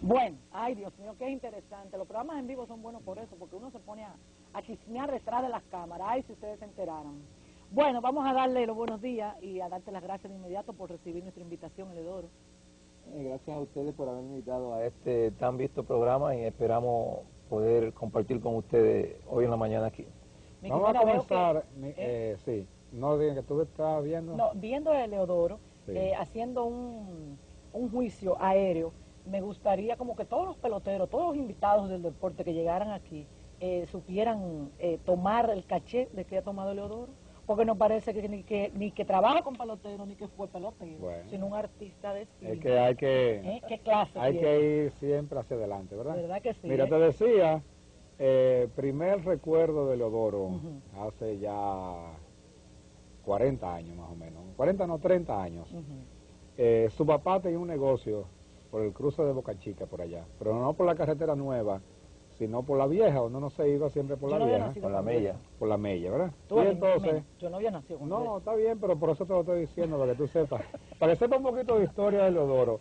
Bueno, ay Dios mío, qué interesante. Los programas en vivo son buenos por eso, porque uno se pone a chismear detrás de las cámaras. Ay, si ustedes se enteraron. Bueno, vamos a darle los buenos días y a darte las gracias de inmediato por recibir nuestra invitación, Eleodoro. Gracias a ustedes por haberme invitado a este tan visto programa y esperamos poder compartir con ustedes hoy en la mañana aquí. Vamos a comenzar, que, no digan que tú estás viendo. No, viendo a Eleodoro Sí. haciendo un juicio aéreo, me gustaría como que todos los peloteros, todos los invitados del deporte que llegaran aquí, supieran tomar el caché de que ha tomado Eleodoro, porque no parece que ni que trabaja con peloteros, ni que fue pelotero, Bueno. sino un artista de estilo. Es que ¿Qué clase hay tiene? que ir siempre hacia adelante, ¿verdad? ¿Verdad que sí? Mira, te decía, primer recuerdo de Eleodoro, Ujú. hace ya 40 años más o menos, 40 no, 30 años. Ujú. Su papá tenía un negocio por el cruce de Boca Chica, por allá, pero no por la carretera nueva, sino por la vieja, donde uno se iba siempre por Yo la no había vieja, nacido Con la cuando mella. eso. por la mella, ¿verdad? Tú, Y entonces, yo no había nacido cuando no, eso. está bien, pero por eso te lo estoy diciendo, para que tú sepas, para que sepas un poquito de historia de Eleodoro.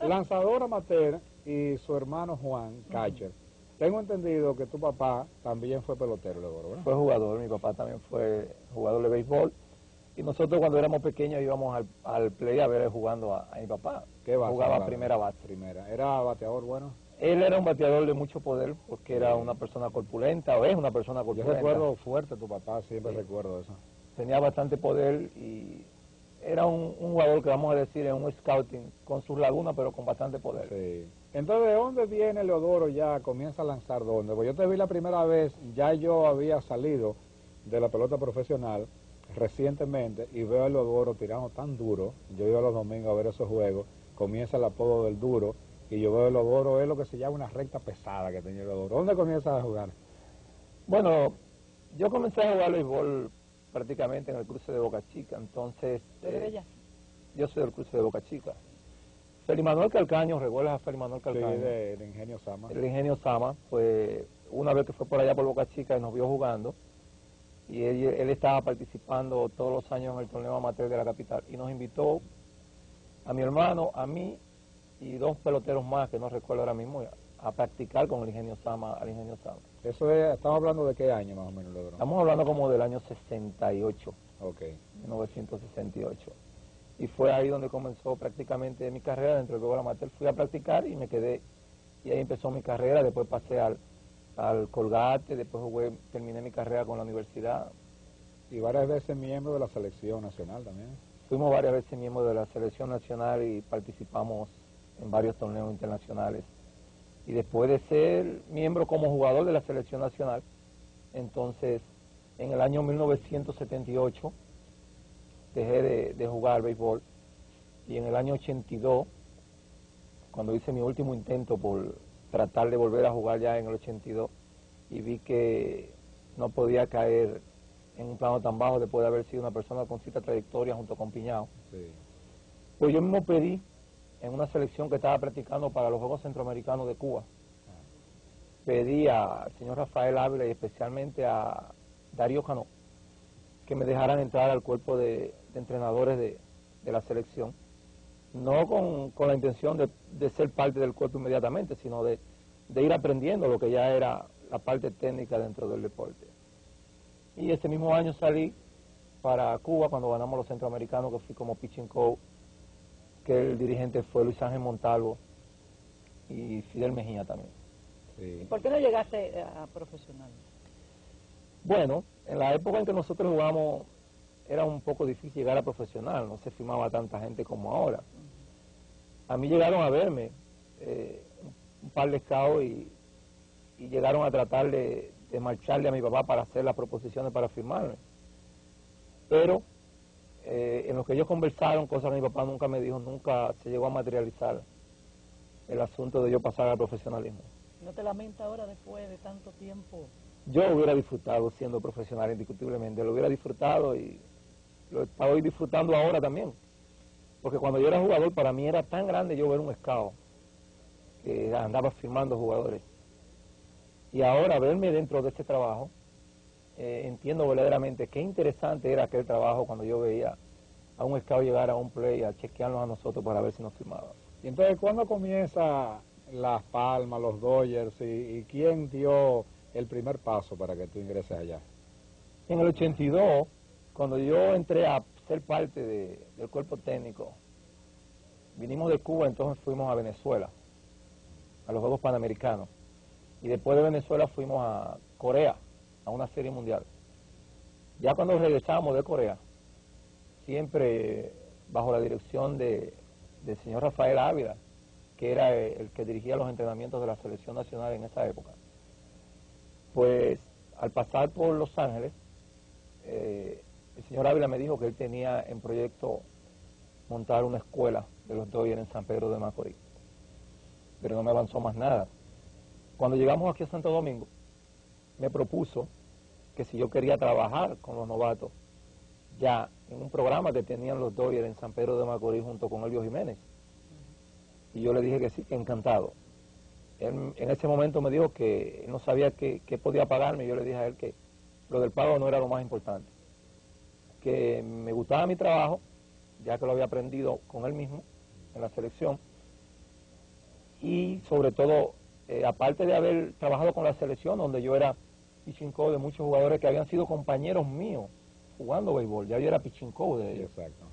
Lanzador amateur y su hermano Juan, catcher. Tengo entendido que tu papá también fue pelotero, Eleodoro, ¿verdad? Fue jugador, mi papá también fue jugador de béisbol. Y nosotros cuando éramos pequeños íbamos al play a ver él jugando a mi papá. ¿Qué base? Jugaba jugaba? primera base. Primera. ¿Era bateador bueno? Él era un bateador de mucho poder porque era Sí. una persona corpulenta, o es una persona Yo corpulenta. recuerdo fuerte a tu papá, siempre Sí. recuerdo eso. Tenía bastante poder y era un jugador que vamos a decir en un scouting con sus lagunas pero con bastante poder. Sí. Entonces, ¿de dónde viene Eleodoro ya? ¿Comienza a lanzar dónde? Pues yo te vi la primera vez, ya yo había salido de la pelota profesional recientemente y veo a Eleodoro tirando tan duro. Yo iba los domingos a ver esos juegos, comienza el apodo del duro y yo veo a Eleodoro, es lo que se llama una recta pesada que tenía Eleodoro. ¿Dónde comienzas a jugar? Bueno, yo comencé a jugar béisbol prácticamente en el cruce de Boca Chica, entonces ¿Tú eres de allá? yo soy del cruce de Boca Chica. Félix Manuel Calcaño, ¿recuerdas a Félix Manuel Sí, Calcaño? de Ingenio Sama. El ingenio Sama, pues una vez que fue por allá por Boca Chica y nos vio jugando, y él estaba participando todos los años en el torneo amateur de la capital, y nos invitó a mi hermano, a mí y dos peloteros más, que no recuerdo ahora mismo, a practicar con el ingenio Sama, al ingenio Sama. Eso es, estamos hablando de qué año más o menos, Eleodoro. Estamos hablando como del año 68, Ok. 1968. Y fue ahí donde comenzó prácticamente mi carrera dentro del béisbol amateur. Fui a practicar y me quedé, y ahí empezó mi carrera. Después pasé al Colgate, después terminé mi carrera con la universidad. Y varias veces miembro de la selección nacional también. Fuimos varias veces miembros de la selección nacional y participamos en varios torneos internacionales. Y después de ser miembro como jugador de la selección nacional, entonces en el año 1978 dejé de jugar béisbol, y en el año 82, cuando hice mi último intento por tratar de volver a jugar ya en el 82, y vi que no podía caer en un plano tan bajo después de haber sido una persona con cierta trayectoria junto con Piñao, Sí. pues yo mismo pedí en una selección que estaba practicando para los Juegos Centroamericanos de Cuba, pedí al señor Rafael Ávila y especialmente a Darío Cano que me dejaran entrar al cuerpo de entrenadores de la selección, no con la intención de ser parte del cuerpo inmediatamente, sino de ir aprendiendo lo que ya era la parte técnica dentro del deporte. Y ese mismo año salí para Cuba cuando ganamos los centroamericanos, que fui como pitching coach, que el dirigente fue Luis Ángel Montalvo y Fidel Mejía también. Sí. ¿Por qué no llegaste a profesional? Bueno, en la época en que nosotros jugamos era un poco difícil llegar a profesional, no se firmaba tanta gente como ahora. A mí llegaron a verme un par de scouts y llegaron a tratar de marcharle a mi papá para hacer las proposiciones para firmarme. Pero en lo que ellos conversaron, cosas que mi papá nunca me dijo, nunca se llegó a materializar el asunto de yo pasar al profesionalismo. ¿No te lamentas ahora después de tanto tiempo? Yo hubiera disfrutado siendo profesional indiscutiblemente, lo hubiera disfrutado y lo estoy disfrutando ahora también. Porque cuando yo era jugador, para mí era tan grande yo ver un scout que andaba firmando jugadores. Y ahora verme dentro de este trabajo, entiendo verdaderamente qué interesante era aquel trabajo cuando yo veía a un scout llegar a un play a chequearnos a nosotros para ver si nos firmaba. Y entonces, ¿cuándo comienza Las Palmas, los Dodgers, y quién dio el primer paso para que tú ingreses allá? En el 82, cuando yo entré a ser parte del cuerpo técnico, vinimos de Cuba, entonces fuimos a Venezuela, a los Juegos Panamericanos. Y después de Venezuela fuimos a Corea, a una serie mundial. Ya cuando regresamos de Corea, siempre bajo la dirección del señor Rafael Ávila, que era el que dirigía los entrenamientos de la selección nacional en esa época, pues al pasar por Los Ángeles, el señor Ávila me dijo que él tenía en proyecto montar una escuela de los Dodgers en San Pedro de Macorís, pero no me avanzó más nada. Cuando llegamos aquí a Santo Domingo, me propuso que si yo quería trabajar con los novatos, ya en un programa que tenían los Dodgers en San Pedro de Macorís junto con Elvio Jiménez. Y yo le dije que sí, que encantado. Él en ese momento me dijo que no sabía qué podía pagarme, y yo le dije a él que lo del pago no era lo más importante, que me gustaba mi trabajo, ya que lo había aprendido con él mismo en la selección, y sobre todo, aparte de haber trabajado con la selección, donde yo era pitching coach de muchos jugadores que habían sido compañeros míos jugando béisbol, ya yo era pitching coach de ellos. Exacto.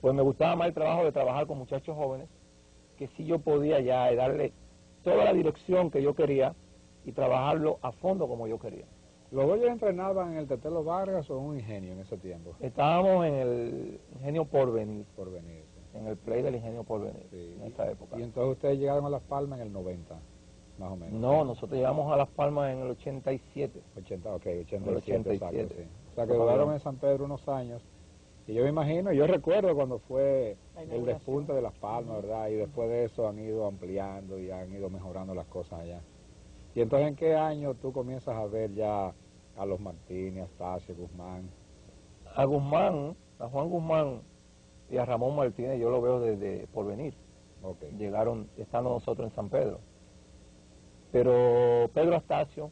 Pues me gustaba más el trabajo de trabajar con muchachos jóvenes, que sí yo podía ya darle toda la dirección que yo quería y trabajarlo a fondo como yo quería. ¿Los Dodgers entrenaban en el Tetelo Vargas o en un Ingenio en ese tiempo? Estábamos en el Ingenio Porvenir, Por venir. Sí. en el play del Ingenio Porvenir, Sí. en esa época. Y entonces ustedes llegaron a Las Palmas en el 90, más o menos. No, nosotros llegamos a Las Palmas en el 87. 80, ok, 87, El 87. exacto, sí. O sea que duraron en San Pedro unos años. Y yo me imagino, yo recuerdo cuando fue el despunte de Las Palmas, ¿verdad? Y después de eso han ido ampliando y han ido mejorando las cosas allá. Y entonces, ¿en qué año tú comienzas a ver ya a los Martínez, a Stacio, Guzmán? A Guzmán, a Juan Guzmán y a Ramón Martínez yo lo veo desde Porvenir. Okay. Llegaron estando nosotros en San Pedro. Pero Pedro Astacio,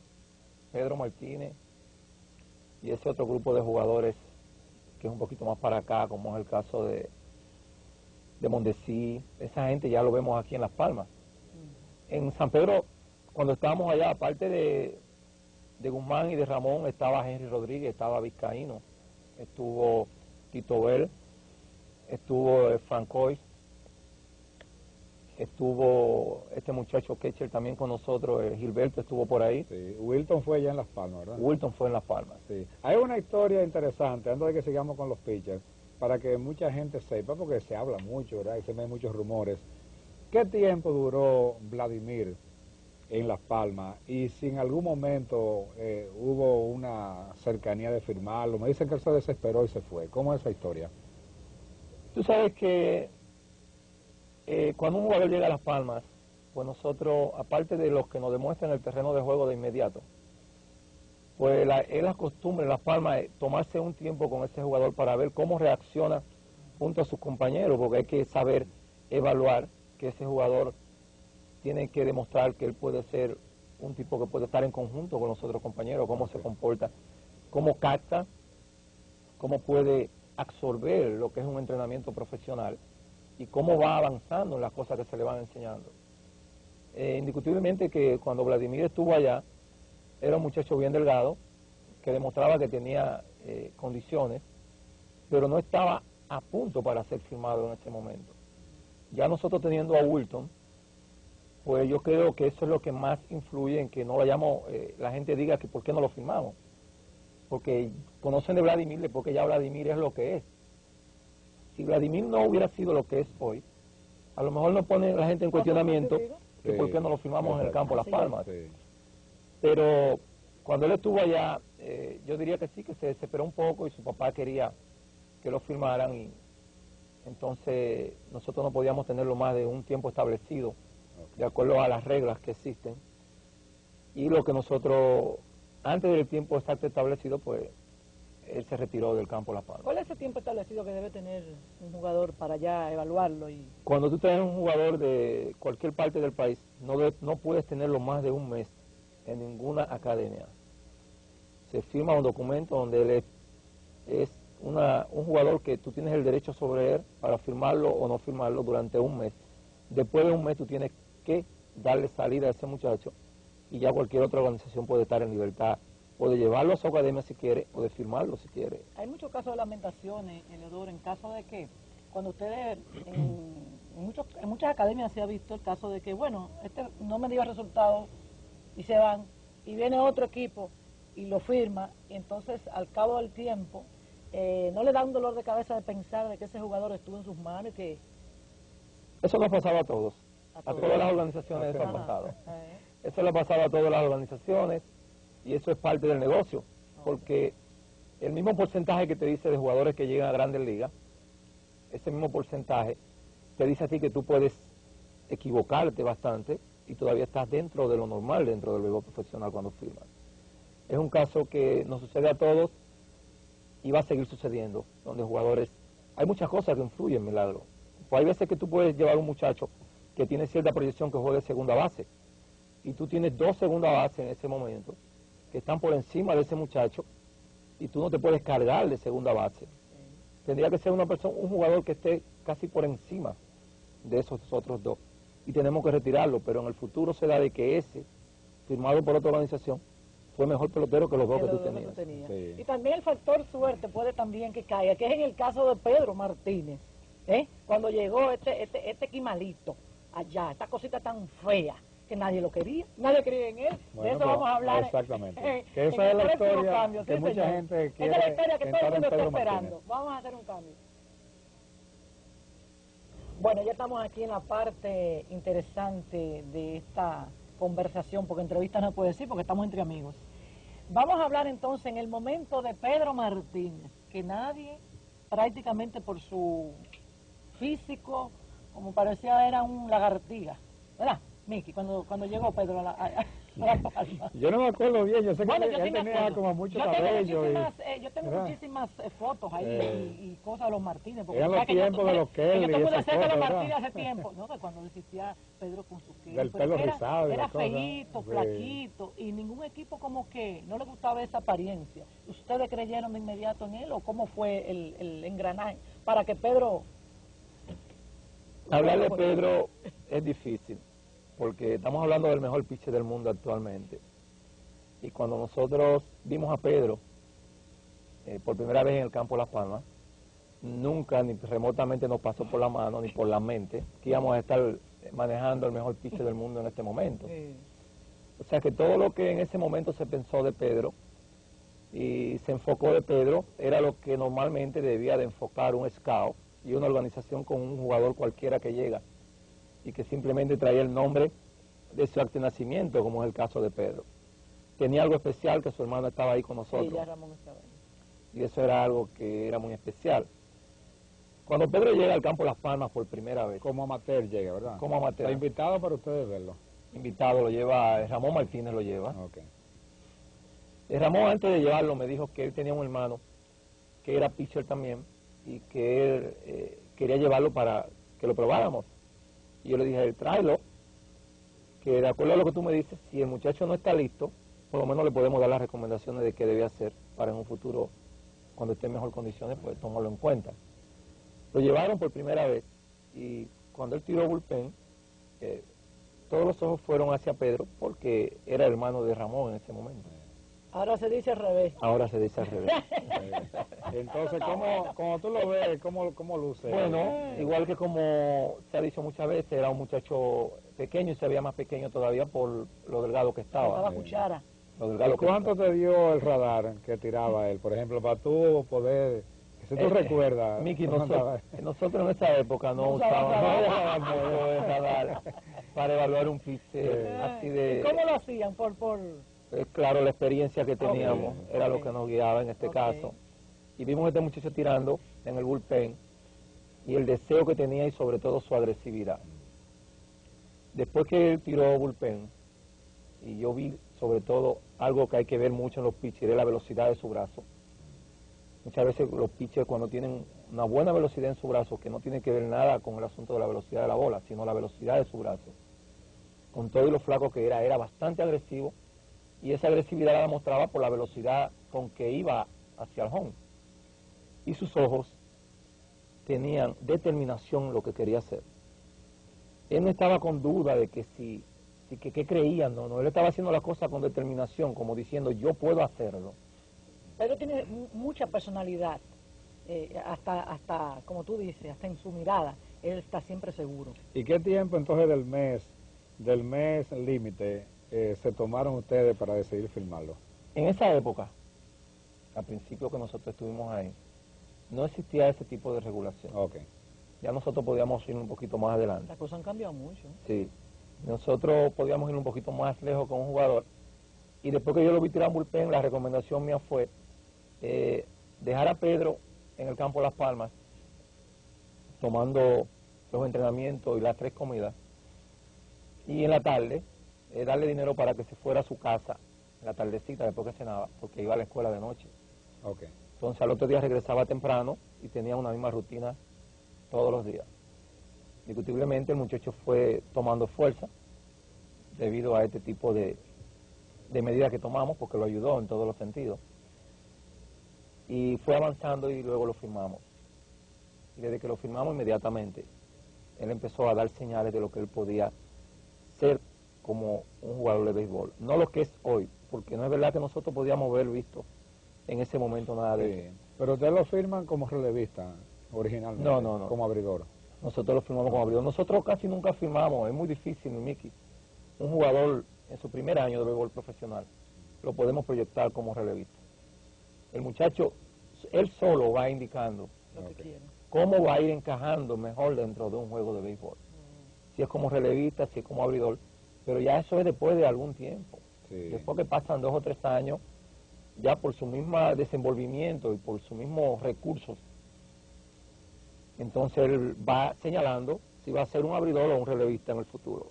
Pedro Martínez y ese otro grupo de jugadores que es un poquito más para acá, como es el caso de Mondesi, esa gente ya lo vemos aquí en Las Palmas. En San Pedro, cuando estábamos allá, aparte de Guzmán y de Ramón, estaba Henry Rodríguez, estaba Vizcaíno, estuvo Tito Bell, estuvo Francois, estuvo este muchacho Ketcher también con nosotros, Gilberto estuvo por ahí. Sí, Wilton fue ya en Las Palmas, ¿verdad? Wilton fue en Las Palmas. Sí. Hay una historia interesante, antes de que sigamos con los pitchers, para que mucha gente sepa, porque se habla mucho, ¿verdad? Y se ven muchos rumores. ¿Qué tiempo duró Vladimir en Las Palmas? Y si en algún momento hubo una cercanía de firmarlo. Me dicen que él se desesperó y se fue. ¿Cómo es esa historia? Tú sabes que cuando un jugador llega a Las Palmas, pues nosotros, aparte de los que nos demuestran el terreno de juego de inmediato, pues es la costumbre en Las Palmas tomarse un tiempo con ese jugador para ver cómo reacciona junto a sus compañeros, porque hay que saber evaluar que ese jugador tiene que demostrar que él puede ser un tipo que puede estar en conjunto con los otros compañeros, cómo se comporta, cómo capta, cómo puede absorber lo que es un entrenamiento profesional y cómo va avanzando en las cosas que se le van enseñando. Indiscutiblemente que cuando Vladimir estuvo allá, era un muchacho bien delgado, que demostraba que tenía condiciones, pero no estaba a punto para ser firmado en ese momento. Ya nosotros teniendo a Wilton, pues yo creo que eso es lo que más influye en que no vayamos, la gente diga que por qué no lo firmamos. Porque conocen de Vladimir, porque ya Vladimir es lo que es. Si Vladimir no hubiera sido lo que es hoy, a lo mejor nos pone la gente en cuestionamiento que Sí. por qué no lo firmamos en el campo Las Palmas. Sí. Pero cuando él estuvo allá, yo diría que sí, que se desesperó un poco y su papá quería que lo firmaran y entonces nosotros no podíamos tenerlo más de un tiempo establecido, de acuerdo a las reglas que existen. Y lo que nosotros, antes del tiempo exacto establecido, pues él se retiró del campo Las Palmas. ¿Cuál es ese tiempo establecido que debe tener un jugador para ya evaluarlo? Cuando tú tienes un jugador de cualquier parte del país, no puedes tenerlo más de un mes en ninguna academia. Se firma un documento donde él es un jugador que tú tienes el derecho sobre él para firmarlo o no firmarlo durante un mes. Después de un mes tú tienes que darle salida a ese muchacho y ya cualquier otra organización puede estar en libertad, puede llevarlo a su academia si quiere, puede firmarlo si quiere. Hay muchos casos de lamentaciones, Eleodoro, en caso de que cuando ustedes, en muchas academias se ha visto el caso de que, bueno, este no me dio resultados y se van, y viene otro equipo y lo firma, y entonces al cabo del tiempo no le da un dolor de cabeza de pensar de que ese jugador estuvo en sus manos y que... Eso nos pasaba a todos, a todas las organizaciones eso ha pasado. Eso le ha pasado a todas las organizaciones y eso es parte del negocio, porque el mismo porcentaje que te dice de jugadores que llegan a grandes ligas, ese mismo porcentaje te dice a ti que tú puedes equivocarte bastante y todavía estás dentro de lo normal, dentro del béisbol profesional cuando firmas. Es un caso que nos sucede a todos y va a seguir sucediendo, donde jugadores... Hay muchas cosas que influyen, Milagro. Pues hay veces que tú puedes llevar a un muchacho que tiene cierta proyección que juegue segunda base, y tú tienes 2 segundas bases en ese momento que están por encima de ese muchacho y tú no te puedes cargar de segunda base. Tendría que ser una persona, un jugador que esté casi por encima de esos otros 2 y tenemos que retirarlo, pero en el futuro se da de que ese, firmado por otra organización, fue mejor pelotero que los 2 que tú tenías. Sí. Y también el factor suerte puede también que caiga, que es en el caso de Pedro Martínez, cuando llegó este quimalito allá, esta cosita tan fea, que nadie lo quería, nadie quería en él. Bueno, de eso vamos a hablar. Exactamente. Que esa es la historia cambio, que mucha gente quiere. Esa es la historia que todo el mundo está Pedro esperando. Martínez. Vamos a hacer un cambio. Bueno, ya estamos aquí en la parte interesante de esta conversación, porque entrevistas no puedo decir, porque estamos entre amigos. Vamos a hablar entonces en el momento de Pedro Martínez, que nadie, prácticamente por su físico, como parecía era un lagartija, ¿verdad, Miki? Cuando llegó Pedro a la Palma. Yo no me acuerdo bien, yo sé que Bueno, él tenía como mucho cabello. Yo tengo muchísimas fotos ahí y cosas de los Martínez. Eran los tiempos de los Kelly. Yo Yo decía de los Martínez hace tiempo, ¿no? Que cuando existía Pedro con su Kelly. Del pelo rizado. Era feíto, flaquito, y ningún equipo como que no le gustaba esa apariencia. ¿Ustedes creyeron de inmediato en él o cómo fue el engranaje para que Pedro... Hablar de Pedro es difícil, porque estamos hablando del mejor pitcher del mundo actualmente. Y cuando nosotros vimos a Pedro por primera vez en el campo Las Palmas, nunca ni remotamente nos pasó por la mano ni por la mente que íbamos a estar manejando el mejor pitcher del mundo en este momento. O sea que todo lo que en ese momento se pensó de Pedro y se enfocó de Pedro era lo que normalmente debía de enfocar un scout y una organización con un jugador cualquiera que llega y que simplemente traía el nombre de su acto de nacimiento, como es el caso de Pedro. Tenía algo especial que su hermano estaba ahí con nosotros. Sí, ya Ramón estaba ahí. Y eso era algo que era muy especial. Cuando Pedro llega al campo Las Palmas por primera vez. Como amateur llega, ¿verdad? Como amateur. Está invitado para ustedes verlo. Invitado lo lleva, Ramón Martínez lo lleva. Okay. Ramón antes de llevarlo me dijo que él tenía un hermano que era pitcher también y que él quería llevarlo para que lo probáramos. Y yo le dije a él, tráelo, que de acuerdo a lo que tú me dices, si el muchacho no está listo, por lo menos le podemos dar las recomendaciones de qué debe hacer para en un futuro, cuando esté en mejor condiciones, pues tomarlo en cuenta. Lo llevaron por primera vez y cuando él tiró bullpen, todos los ojos fueron hacia Pedro porque era hermano de Ramón en ese momento. Ahora se dice al revés. Ahora se dice al revés. Entonces, ¿cómo tú lo ves? ¿Cómo luce? Bueno, igual que como se ha dicho muchas veces, era un muchacho pequeño y se veía más pequeño todavía por lo delgado que estaba. Estaba cuchara. Lo delgado ¿Y cuánto te dio el radar que tiraba él? Por ejemplo, para tú poder... Si tú recuerdas... Miki, nosotros en esa época no usábamos radar para evaluar un pitcher así de... ¿Y cómo lo hacían? Claro, la experiencia que teníamos era lo que nos guiaba en este caso. Y vimos a este muchacho tirando en el bullpen y el deseo que tenía y sobre todo su agresividad. Después que él tiró bullpen, y yo vi sobre todo algo que hay que ver mucho en los pitchers, es la velocidad de su brazo. Muchas veces los pitchers cuando tienen una buena velocidad en su brazo, que no tiene que ver nada con el asunto de la velocidad de la bola, sino la velocidad de su brazo, con todo y lo flaco que era bastante agresivo, y esa agresividad la demostraba por la velocidad con que iba hacia el home. Y sus ojos tenían determinación en lo que quería hacer. Él no estaba con duda de que si Así que, ¿qué creían? No, él estaba haciendo las cosas con determinación, como diciendo, yo puedo hacerlo. Pedro tiene mucha personalidad, hasta, como tú dices, hasta en su mirada, él está siempre seguro. ¿Y qué tiempo entonces del mes límite, se tomaron ustedes para decidir filmarlo? En esa época, al principio que nosotros estuvimos ahí, no existía ese tipo de regulación. Ok. Ya nosotros podíamos ir un poquito más adelante. Las cosas han cambiado mucho. Sí. Nosotros podíamos ir un poquito más lejos con un jugador. Y después que yo lo vi tirar bullpen, la recomendación mía fue dejar a Pedro en el campo Las Palmas, tomando los entrenamientos y las 3 comidas. Y en la tarde, darle dinero para que se fuera a su casa, en la tardecita, después que cenaba, porque iba a la escuela de noche. Ok. Entonces al otro día regresaba temprano y tenía una misma rutina todos los días. Indiscutiblemente el muchacho fue tomando fuerza debido a este tipo de medidas que tomamos, porque lo ayudó en todos los sentidos. Y fue avanzando y luego lo firmamos. Y desde que lo firmamos inmediatamente, él empezó a dar señales de lo que él podía ser como un jugador de béisbol. No lo que es hoy, porque no es verdad que nosotros podíamos haber visto en ese momento nada de eso. Pero ustedes lo firman como relevista originalmente. No. Como abridor. Nosotros lo firmamos como abridor. Nosotros casi nunca firmamos, es muy difícil, Miki. Un jugador en su primer año de béisbol profesional lo podemos proyectar como relevista. El muchacho, él solo va indicando Lo que quiere. cómo va a ir encajando mejor dentro de un juego de béisbol. Si es como relevista, si es como abridor, pero ya eso es después de algún tiempo. Sí. Después que pasan 2 o 3 años, ya por su mismo desenvolvimiento y por sus mismos recursos, entonces él va señalando si va a ser un abridor o un relevista en el futuro.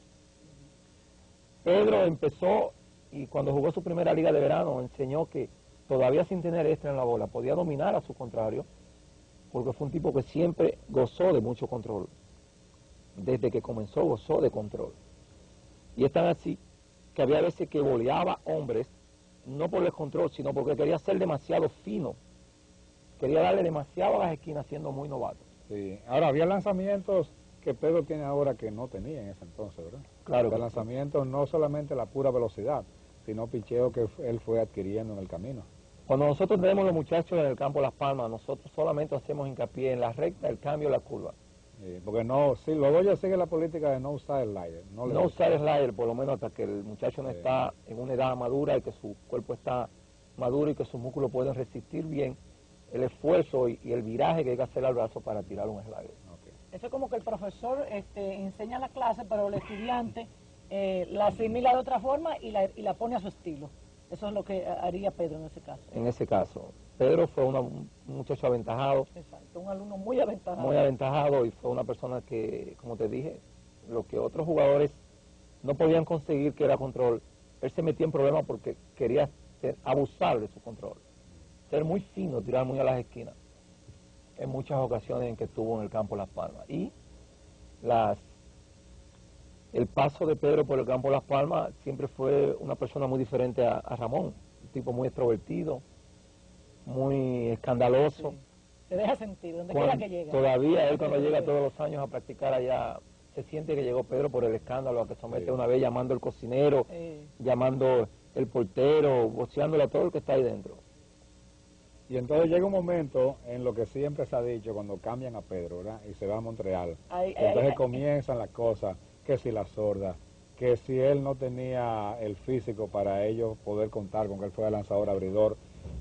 Pedro empezó, y cuando jugó su primera liga de verano, enseñó que todavía sin tener extra en la bola, podía dominar a su contrario, porque fue un tipo que siempre gozó de mucho control. Desde que comenzó gozó de control. Y es tan así que había veces que boleaba hombres, no por el control, sino porque quería ser demasiado fino. Quería darle demasiado a las esquinas siendo muy novato. Sí. Ahora, había lanzamientos que Pedro tiene ahora que no tenía en ese entonces, ¿verdad? Claro. El lanzamiento no solamente la pura velocidad, sino picheo que él fue adquiriendo en el camino. Cuando nosotros tenemos los muchachos en el campo Las Palmas, nosotros solamente hacemos hincapié en la recta, el cambio, la curva. Porque no, sí, los Dodgers siguen la política de no usar el slider. No usar el slider, por lo menos hasta que el muchacho no está en una edad madura y que su cuerpo está maduro y que sus músculos pueden resistir bien el esfuerzo y el viraje que hay que hacer al brazo para tirar un slider. Okay. Eso es como que el profesor enseña la clase, pero el estudiante la asimila de otra forma y la pone a su estilo. Eso es lo que haría Pedro en ese caso. En ese caso, Pedro fue un muchacho aventajado. Exacto, un alumno muy aventajado. Muy aventajado, y fue una persona que, como te dije, lo que otros jugadores no podían conseguir, que era control, él se metía en problemas porque quería abusar de su control. Ser muy fino, tirar muy a las esquinas, en muchas ocasiones en que estuvo en el campo Las Palmas. Y el paso de Pedro por el campo Las Palmas siempre fue una persona muy diferente a Ramón, un tipo muy extrovertido, muy escandaloso. Sí. Se deja sentir, donde quiera que llegue. Todavía él cuando llega todos los años a practicar allá, se siente que llegó Pedro por el escándalo a que somete una vez, llamando al cocinero, llamando el portero, voceándole a todo el que está ahí dentro. Y entonces llega un momento en lo que siempre se ha dicho cuando cambian a Pedro, ¿verdad? Y se va a Montreal. Entonces comienzan las cosas, que si la sorda, que si él no tenía el físico para ellos poder contar con que él fuera lanzador abridor.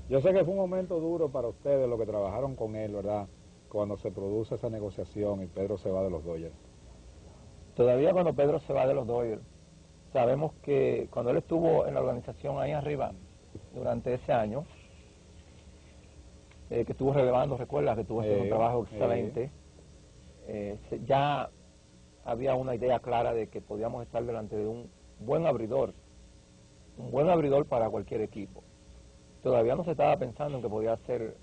Yo sé que fue un momento duro para ustedes, lo que trabajaron con él, ¿verdad? Cuando se produce esa negociación y Pedro se va de los Dodgers. Todavía cuando Pedro se va de los Dodgers, sabemos que cuando él estuvo en la organización ahí arriba, durante ese año, que estuvo relevando, recuerdas que estuvo haciendo un trabajo excelente, ya había una idea clara de que podíamos estar delante de un buen abridor para cualquier equipo. Todavía no se estaba pensando en que podía ser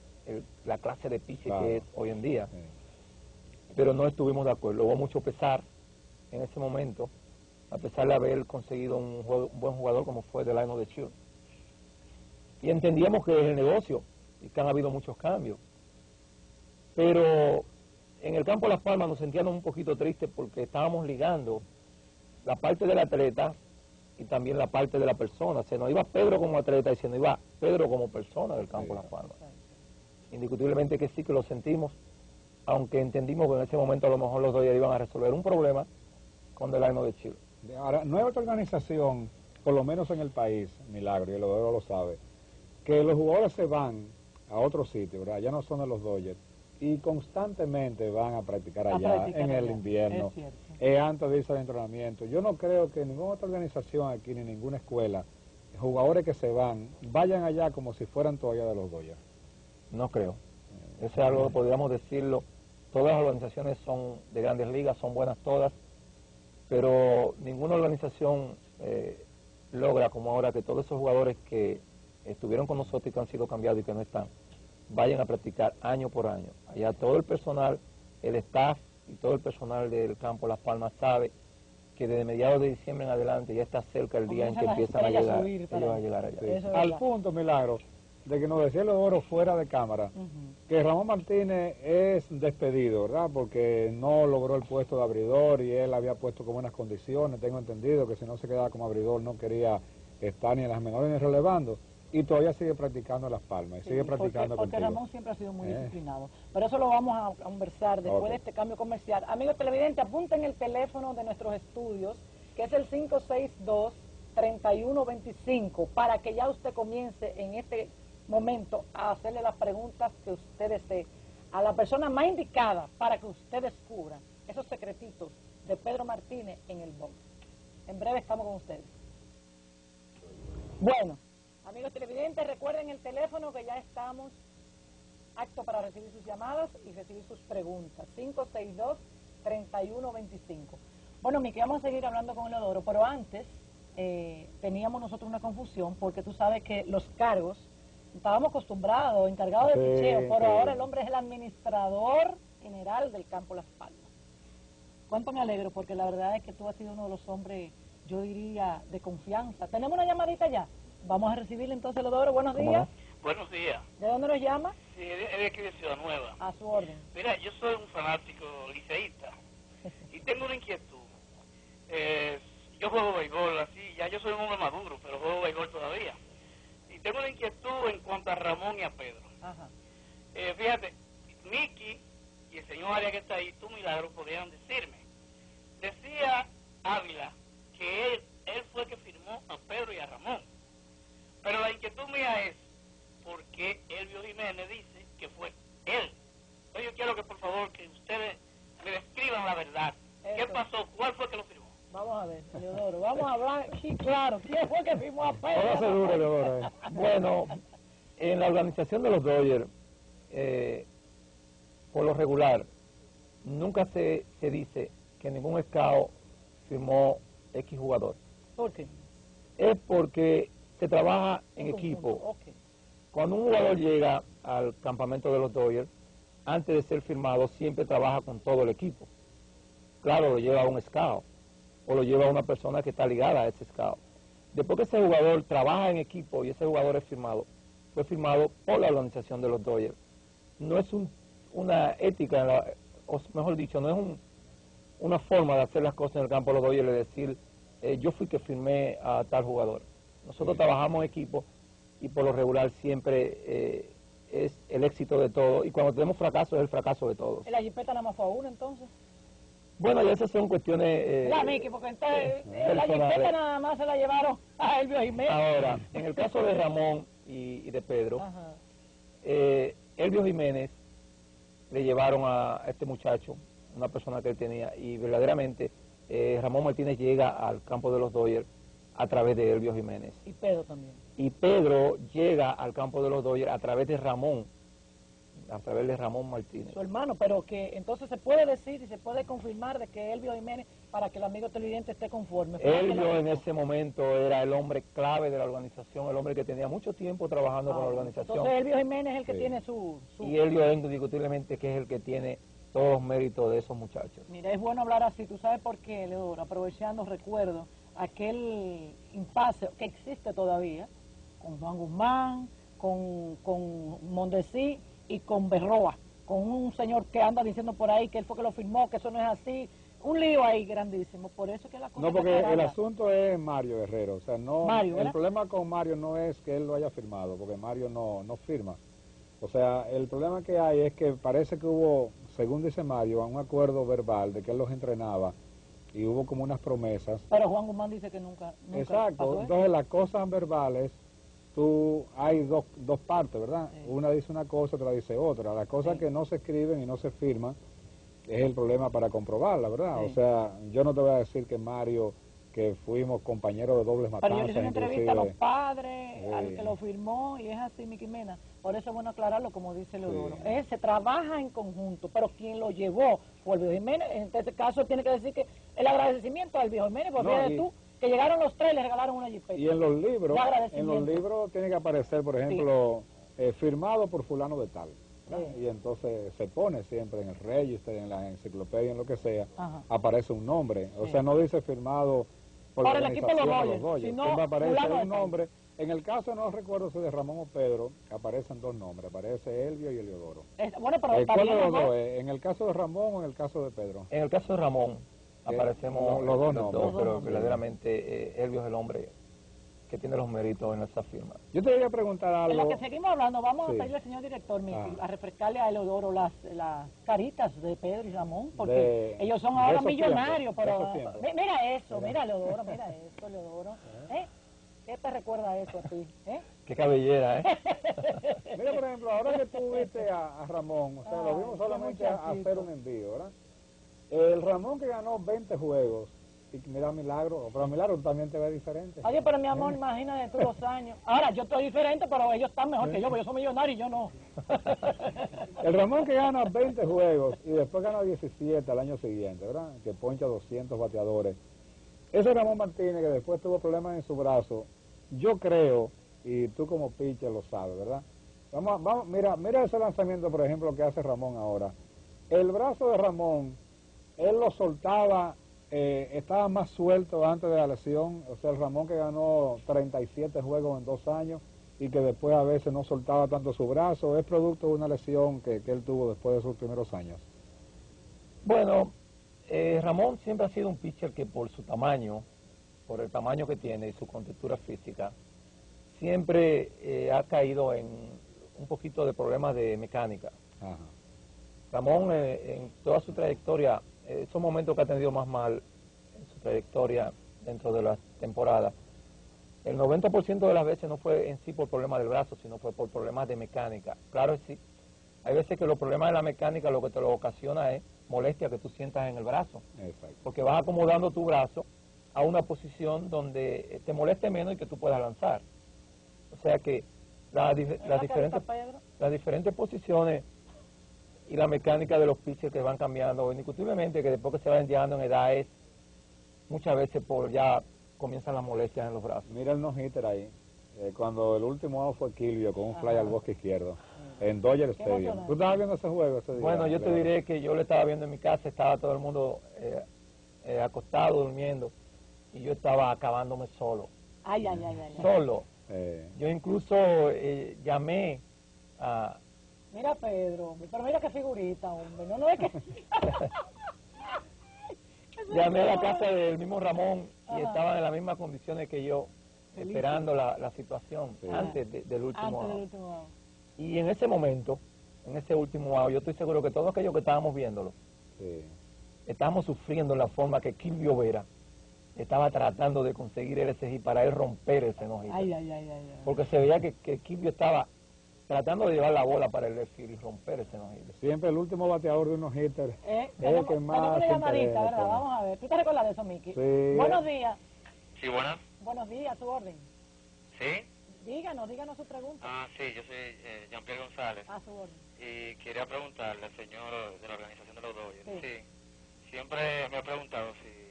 la clase de pitcher que es hoy en día, pero no estuvimos de acuerdo. Hubo mucho pesar en ese momento, a pesar de haber conseguido un buen jugador como fue Delano de Chile. Y entendíamos que es el negocio y que han habido muchos cambios. Pero en el campo Las Palmas nos sentíamos un poquito tristes porque estábamos ligando la parte del atleta y también la parte de la persona. Se nos iba Pedro como atleta y se nos iba Pedro como persona del campo Las Palmas. Indiscutiblemente que sí, que lo sentimos, aunque entendimos que en ese momento a lo mejor los Dodgers iban a resolver un problema con Delano de Chile. Ahora, no hay otra organización, por lo menos en el país, Milagro, y el Odoro lo sabe, que los jugadores se van a otro sitio, ¿verdad? Ya no son de los Dodgers, y constantemente van a practicar allá en el invierno, antes de irse al entrenamiento. Yo no creo que ninguna otra organización aquí, ni ninguna escuela, jugadores que se van, vayan allá como si fueran todavía de los Dodgers. No creo. Eso es algo que podríamos decirlo. Todas las organizaciones son de grandes ligas, son buenas todas, pero ninguna organización logra como ahora que todos esos jugadores que estuvieron con nosotros y que han sido cambiados y que no están, vayan a practicar año por año. Allá todo el personal, el staff y todo el personal del campo Las Palmas sabe que desde mediados de diciembre en adelante ya está cerca el día en que empiezan a llegar, ellos van a llegar allá. Sí. Al punto, Milagro, de que nos decía el Odoro fuera de cámara, que Ramón Martínez es despedido, ¿verdad? Porque no logró el puesto de abridor y él había puesto como unas condiciones, tengo entendido que si no se quedaba como abridor no quería estar ni en las menores ni relevando, y todavía sigue practicando en Las Palmas, y sigue practicando porque Ramón siempre ha sido muy disciplinado. Pero eso lo vamos a conversar después de este cambio comercial. Amigos televidentes, apunten el teléfono de nuestros estudios, que es el 562-3125, para que ya usted comience en este momento a hacerle las preguntas que usted desee a la persona más indicada para que usted descubra esos secretitos de Pedro Martínez en el box. En breve estamos con ustedes. Bueno, amigos televidentes, recuerden el teléfono que ya estamos aptos para recibir sus llamadas y recibir sus preguntas. 562-3125. Bueno, Miki, vamos a seguir hablando con el Odoro, pero antes teníamos nosotros una confusión porque tú sabes que los cargos estábamos acostumbrados, encargados de picheo, pero ahora el hombre es el administrador general del campo Las Palmas. Cuánto me alegro, porque la verdad es que tú has sido uno de los hombres, yo diría, de confianza. ¿Tenemos una llamadita ya? Vamos a recibirle entonces, Odoro. Buenos días. Buenos días. ¿De dónde nos llama? Sí, es de aquí de Ciudad Nueva. A su orden. Mira, yo soy un fanático liceísta y tengo una inquietud. Yo juego béisbol así, ya yo soy un hombre maduro, pero juego béisbol todavía. Y tengo una inquietud en cuanto a Ramón y a Pedro. Ajá. Fíjate, Miki y el señor Arias que está ahí, tú, Milagro, podrían decirme. Decía Ávila que él fue el que firmó a Pedro y a Ramón. Pero la inquietud mía es, ¿por qué Elvio Jiménez dice que fue él? Entonces yo quiero que por favor que ustedes me describan la verdad. ¿Qué pasó? ¿Cuál fue el que lo firmó? Vamos a ver, Leodoro, vamos a hablar, sí, claro, ¿quién fue que firmó a Pedro? Póngase duro, Leodoro. Bueno, en la organización de los Dodgers, por lo regular, nunca se dice que ningún scout firmó X jugador. ¿Por qué? Es porque se trabaja en equipo. Okay. Cuando un jugador llega al campamento de los Dodgers, antes de ser firmado, siempre trabaja con todo el equipo. Claro, lo lleva a un scout o lo lleva a una persona que está ligada a ese scout. Después que ese jugador trabaja en equipo y ese jugador es firmado, fue firmado por la organización de los Dodgers. No es una ética, o mejor dicho, no es una forma de hacer las cosas en el campo de los Dodgers, de decir, yo fui que firmé a tal jugador. Nosotros trabajamos en equipo y por lo regular siempre es el éxito de todo, y cuando tenemos fracaso es el fracaso de todos. ¿La jipeta nada más fue a uno entonces? Bueno, ya esas son cuestiones la Miki, porque entonces la jipeta nada más se la llevaron a Elvio Jiménez. Ahora, en el caso de Ramón y de Pedro, Elvio Jiménez le llevaron a este muchacho, una persona que él tenía, y verdaderamente Ramón Martínez llega al campo de los Dodgers a través de Elvio Jiménez. Y Pedro también. Y Pedro llega al campo de los Dodgers a través de Ramón Martínez. Su hermano, pero que entonces se puede decir y se puede confirmar de que Elvio Jiménez, para que el amigo televidente esté conforme. Elvio en ese momento era el hombre clave de la organización, el hombre que tenía mucho tiempo trabajando con la organización. Entonces Elvio Jiménez es el que tiene su... Y Elvio indiscutiblemente que es el que tiene todos los méritos de esos muchachos. Mira, es bueno hablar así, tú sabes por qué, Leodoro, aprovechando recuerdo aquel impasse que existe todavía, con Juan Guzmán, con Mondesí y con Berroa, con un señor que anda diciendo por ahí que él fue que lo firmó, que eso no es así, un lío ahí grandísimo, por eso que la cosa No, está porque el aclarada. asunto es Mario Guerrero, o sea, no, Mario, el ¿verdad? problema con Mario no es que él lo haya firmado, porque Mario no firma. O sea, el problema que hay es que parece que hubo, según dice Mario, un acuerdo verbal de que él los entrenaba y hubo como unas promesas. Pero Juan Guzmán dice que nunca Exacto, pasó eso. entonces las cosas verbales, hay dos partes, ¿verdad? Sí. Una dice una cosa, otra dice otra. Las cosas Sí. que no se escriben y no se firman es el problema para comprobarla, ¿verdad? Sí. O sea, yo no te voy a decir que Mario, que fuimos compañeros de dobles Pero yo le matanzas, hice una entrevista a los inclusive. padres, Sí. al que lo firmó, y es así, Miki Mena. Por eso es bueno aclararlo, como dice Leodoro. Sí. Se trabaja en conjunto, pero quien lo llevó fue el viejo Jiménez. En este caso tiene que decir que el agradecimiento al viejo Jiménez, porque No, fíjate tú, que llegaron los tres y le regalaron una jipeta. Y en los De libros, agradecimiento. tiene que aparecer, por ejemplo, firmado por fulano de tal. ¿verdad? Sí. Y entonces se pone siempre en el registro, en la enciclopedia, en lo que sea, Ajá. aparece un nombre. O Sí. sea, no dice firmado por Por la el equipo de los organización de Dodgers, sino Siempre aparece fulano de un tal. nombre. En el caso, no recuerdo si de Ramón o Pedro, aparecen dos nombres. Aparece Elvio y Eliodoro. Bueno, pero está ¿Cuál bien de los los dos dos. es? ¿En el caso de Ramón o en el caso de Pedro? En el caso de Ramón, aparecemos los dos los nombres. dos, pero Los dos verdaderamente Elvio es el hombre que tiene los méritos en esa firma. Yo te voy a preguntar En algo. lo que seguimos hablando, vamos Sí. a pedirle al señor director, Miki, Ah. a refrescarle a Eleodoro las caritas de Pedro y Ramón, porque De- ellos son de ahora esos millonarios, tiempos, de pero esos tiempos. mira eso, mira Eleodoro, mira eso, Eleodoro. ¿Qué te recuerda eso a ti? Qué cabellera, ¿eh? Mira, por ejemplo, ahora que tú viste a Ramón, o sea, lo Ay, vimos qué solamente a muchachito. hacer un envío, ¿verdad? El Ramón que ganó 20 juegos, y mira Milagro, pero Milagro también te ve diferente. Oye, pero mi amor, imagínate tú 2 años. Ahora, yo estoy diferente, pero ellos están mejor que yo, porque yo soy millonario y yo no. El Ramón que gana 20 juegos y después gana 17 al año siguiente, ¿verdad? Que poncha 200 bateadores. Ese Ramón Martínez que después tuvo problemas en su brazo, yo creo, y tú como pitcher lo sabes, ¿verdad? Vamos, mira ese lanzamiento, por ejemplo, que hace Ramón ahora. El brazo de Ramón, él lo soltaba, estaba más suelto antes de la lesión, o sea, el Ramón que ganó 37 juegos en 2 años y que después a veces no soltaba tanto su brazo, es producto de una lesión que él tuvo después de sus primeros años. Bueno, Ramón siempre ha sido un pitcher que por su tamaño, por el tamaño que tiene y su contextura física, siempre ha caído en un poquito de problemas de mecánica. Ajá. Ramón, en toda su trayectoria, esos momentos que ha tenido más mal en su trayectoria dentro de la temporada, el 90% de las veces no fue en sí por problemas del brazo, sino fue por problemas de mecánica. Claro que sí, hay veces que los problemas de la mecánica lo que te lo ocasiona es molestia que tú sientas en el brazo, Exacto. porque vas acomodando tu brazo a una posición donde te moleste menos y que tú puedas lanzar. O sea que las diferentes posiciones y la mecánica de los pitchers que van cambiando, indiscutiblemente que después que se van llegando en edad es muchas veces por ya comienzan las molestias en los brazos. Mira el no-hitter ahí, cuando el último out fue Kilvio con un fly al bosque izquierdo, en Dodger Qué Stadium. emocionante. ¿Tú estabas viendo ese juego ese día? Bueno, yo te Leo? diré que yo lo estaba viendo en mi casa, estaba todo el mundo acostado, durmiendo, y yo estaba acabándome solo, Ay, ay, ay, ay. solo. Eh, Yo incluso llamé a... Mira Pedro, pero mira qué figurita, hombre. No es que... Llamé a la casa del mismo Ramón y Ajá. estaban en las mismas condiciones que yo, Feliz. esperando la situación Sí. antes del último Antes del out. último out. Y en ese momento, en ese último out, yo estoy seguro que todos aquellos que estábamos viéndolo, sí. estábamos sufriendo la forma que Kilvio Vera estaba tratando de conseguir el SG para él romper ese no-hitter. Ay, ay, ay, ay, ay. Porque se veía que Kilvio estaba tratando de llevar la bola para el left field y romper ese no-hitter. Siempre el último bateador de unos hitters es el Tenemos que más una llamadita, interesa. ¿verdad? Vamos a ver. ¿Tú te recuerdas de eso, Miki? Sí. Buenos días. Sí, buenas. Buenos días, a su orden. Sí. Díganos su pregunta. Sí, yo soy Jean-Pierre González. A su orden. Y quería preguntarle al señor de la organización de los Dodgers. Sí. Sí, siempre me ha preguntado si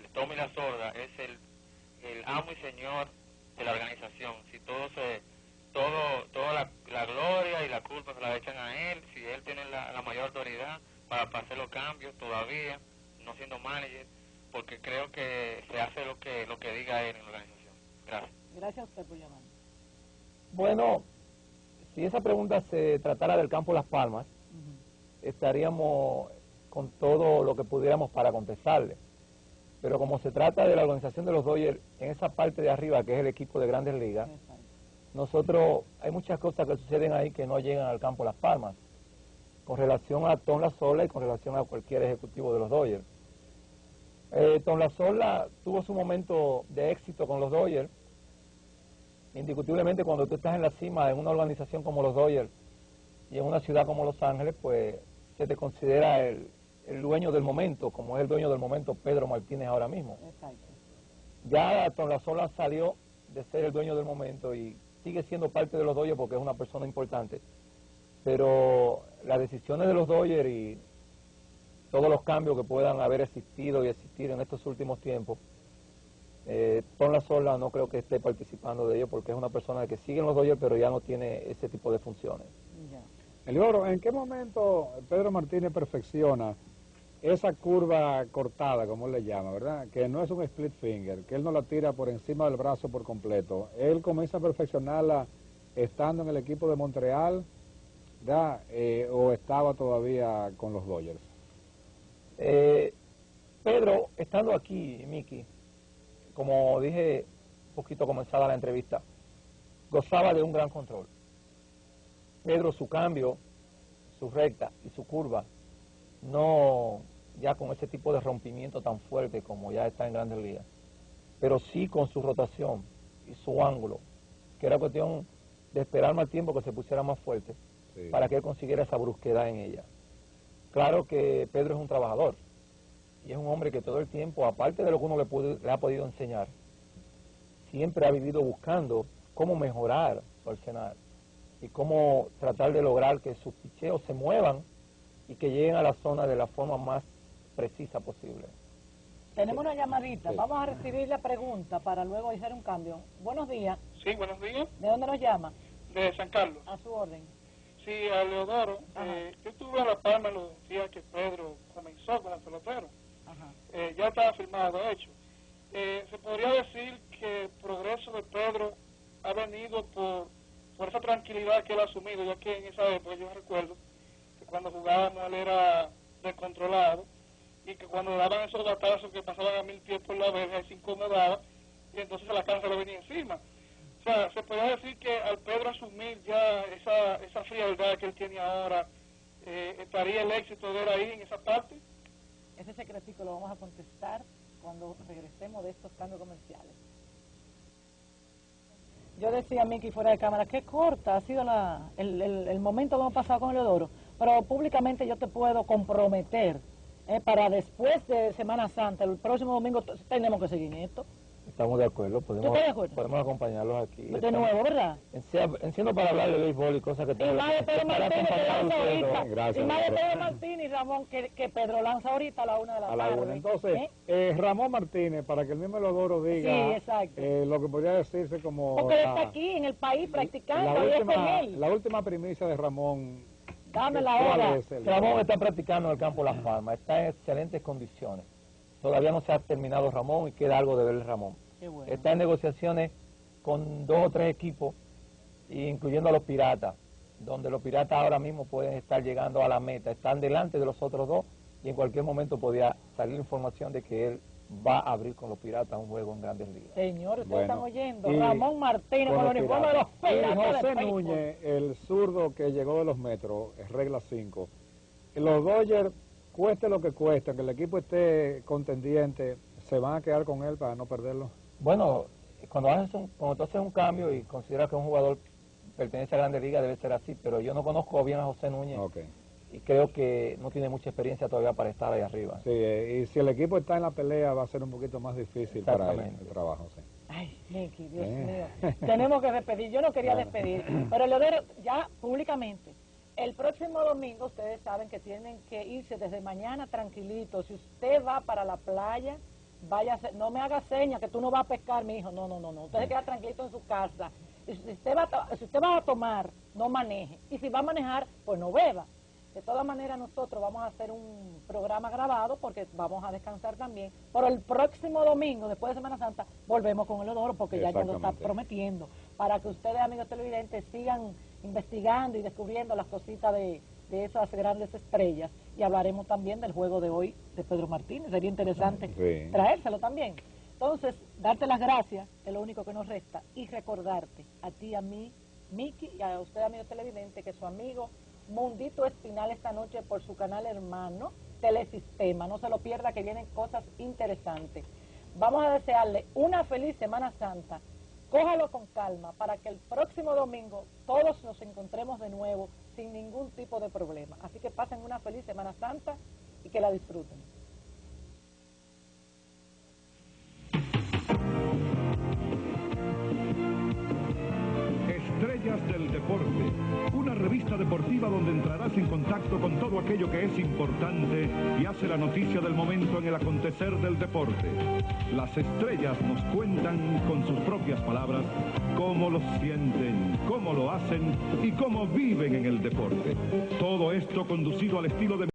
el Tommy La Sorda es el amo y señor de la organización, si toda la gloria y la culpa se la echan a él, si él tiene la mayor autoridad para hacer los cambios todavía, no siendo manager, porque creo que se hace lo que diga él en la organización. Gracias. Gracias a usted por llamar. Bueno, si esa pregunta se tratara del campo Las Palmas, estaríamos con todo lo que pudiéramos para contestarle. Pero como se trata de la organización de los Dodgers en esa parte de arriba, que es el equipo de Grandes Ligas, nosotros, hay muchas cosas que suceden ahí que no llegan al campo Las Palmas, con relación a Tom Lasorda y con relación a cualquier ejecutivo de los Dodgers. Tom Lasorda tuvo su momento de éxito con los Dodgers. Indiscutiblemente, cuando tú estás en la cima en una organización como los Dodgers y en una ciudad como Los Ángeles, pues se te considera el dueño del momento, como es el dueño del momento Pedro Martínez ahora mismo. Exacto. Ya Tom Lasorda salió de ser el dueño del momento y sigue siendo parte de los Dodgers porque es una persona importante, pero las decisiones de los Dodgers y todos los cambios que puedan haber existido y existir en estos últimos tiempos, Tom Lasorda no creo que esté participando de ello porque es una persona que sigue en los Dodgers pero ya no tiene ese tipo de funciones. Ya. Eliodoro, ¿en qué momento Pedro Martínez perfecciona esa curva cortada, como él le llama, verdad? Que no es un split finger, que él no la tira por encima del brazo por completo. Él comienza a perfeccionarla estando en el equipo de Montreal, ¿verdad? ¿O estaba todavía con los Dodgers? Pedro, estando aquí, Miki, como dije un poquito comenzada la entrevista, gozaba de un gran control. Pedro, su cambio, su recta y su curva, no ya con ese tipo de rompimiento tan fuerte como ya está en Grandes Ligas, pero sí con su rotación y su ángulo, que era cuestión de esperar más tiempo que se pusiera más fuerte, sí, para que él consiguiera esa brusquedad en ella. Claro que Pedro es un trabajador y es un hombre que todo el tiempo, aparte de lo que uno le ha podido enseñar, siempre ha vivido buscando cómo mejorar su arsenal y cómo tratar de lograr que sus picheos se muevan y que lleguen a la zona de la forma más precisa posible. Tenemos una llamadita, vamos a recibir la pregunta para luego hacer un cambio. Buenos días. Sí, buenos días. ¿De dónde nos llama? De San Carlos. A su orden. Sí, a Leodoro. Yo estuve en La Palma los días que Pedro comenzó con el pelotero. Ya estaba firmado, de hecho. Se podría decir que el progreso de Pedro ha venido por esa tranquilidad que él ha asumido, ya que en esa época yo recuerdo que cuando jugábamos él era descontrolado y que cuando daban esos batazos que pasaban a 1000 pies por la verja, él se incomodaba y entonces a la cancha le venía encima. O sea, se podría decir que al Pedro asumir ya esa frialdad que él tiene ahora, estaría el éxito de él ahí en esa parte. Ese secretico lo vamos a contestar cuando regresemos de estos cambios comerciales. Yo decía, Miki, fuera de cámara, qué corta ha sido el momento que hemos pasado con Leodoro, pero públicamente yo te puedo comprometer para después de Semana Santa, el próximo domingo, tenemos que seguir en esto. Estamos de acuerdo, podemos acompañarlos aquí. De nuevo, ¿verdad? Enciendo para hablar de béisbol y cosas que tengo. Y más de Pedro Martínez que lanza ahorita. Gracias, y más de Pedro Martínez y Ramón que Pedro lanza ahorita a la 1 de la tarde. Entonces, Ramón Martínez, para que el mismo Leodoro diga, sí, exacto, lo que podría decirse como... porque él está aquí en el país practicando y es con él. La última primicia de Ramón... Dame la hora. Ramón está practicando en el campo Las Palmas, está en excelentes condiciones. Todavía no se ha terminado Ramón y queda algo de ver Ramón. Qué bueno. Está en negociaciones con 2 o 3 equipos, incluyendo a los Piratas, donde los Piratas ahora mismo pueden estar llegando a la meta. Están delante de los otros 2 y en cualquier momento podría salir información de que él va a abrir con los Piratas un juego en Grandes Ligas. Señores, ustedes están oyendo. Ramón Martínez con el uniforme de los Piratas. Y José Núñez, el zurdo que llegó de los Metros, es regla 5. Los Dodgers, cueste lo que cueste, que el equipo esté contendiente, ¿se van a quedar con él para no perderlo? Bueno, cuando tú haces un cambio y consideras que un jugador pertenece a Grandes Ligas, debe ser así, pero yo no conozco bien a José Núñez. Y creo que no tiene mucha experiencia todavía para estar ahí arriba. Sí, y si el equipo está en la pelea va a ser un poquito más difícil para él el trabajo. Sí. Ay, Miki, Dios mío. Tenemos que despedir. Yo no quería despedir, pero Leodoro, ya públicamente, el próximo domingo ustedes saben que tienen que irse desde mañana tranquilitos. Si usted va para la playa, váyase, no me haga señas que tú no vas a pescar, mi hijo. No. Usted se queda tranquilito en su casa. Y si usted va a tomar, no maneje. Y si va a manejar, pues no beba. De todas maneras, nosotros vamos a hacer un programa grabado porque vamos a descansar también. Pero el próximo domingo, después de Semana Santa, volvemos con el Leodoro porque ya lo está prometiendo. Para que ustedes, amigos televidentes, sigan investigando y descubriendo las cositas de de esas grandes estrellas y hablaremos también del juego de hoy de Pedro Martínez. Sería interesante traérselo también. Entonces, darte las gracias es lo único que nos resta y recordarte a ti, a mí, Miki, y a usted, amigo televidente, que su amigo Mundito Espinal esta noche por su canal hermano Telesistema. No se lo pierda, que vienen cosas interesantes. Vamos a desearle una feliz Semana Santa. Cójalo con calma para que el próximo domingo todos nos encontremos de nuevo sin ningún tipo de problema. Así que pasen una feliz Semana Santa y que la disfruten. Estrellas del Deporte, una revista deportiva donde entrarás en contacto con todo aquello que es importante y hace la noticia del momento en el acontecer del deporte. Las estrellas nos cuentan con sus propias palabras cómo lo sienten, cómo lo hacen y cómo viven en el deporte. Todo esto conducido al estilo de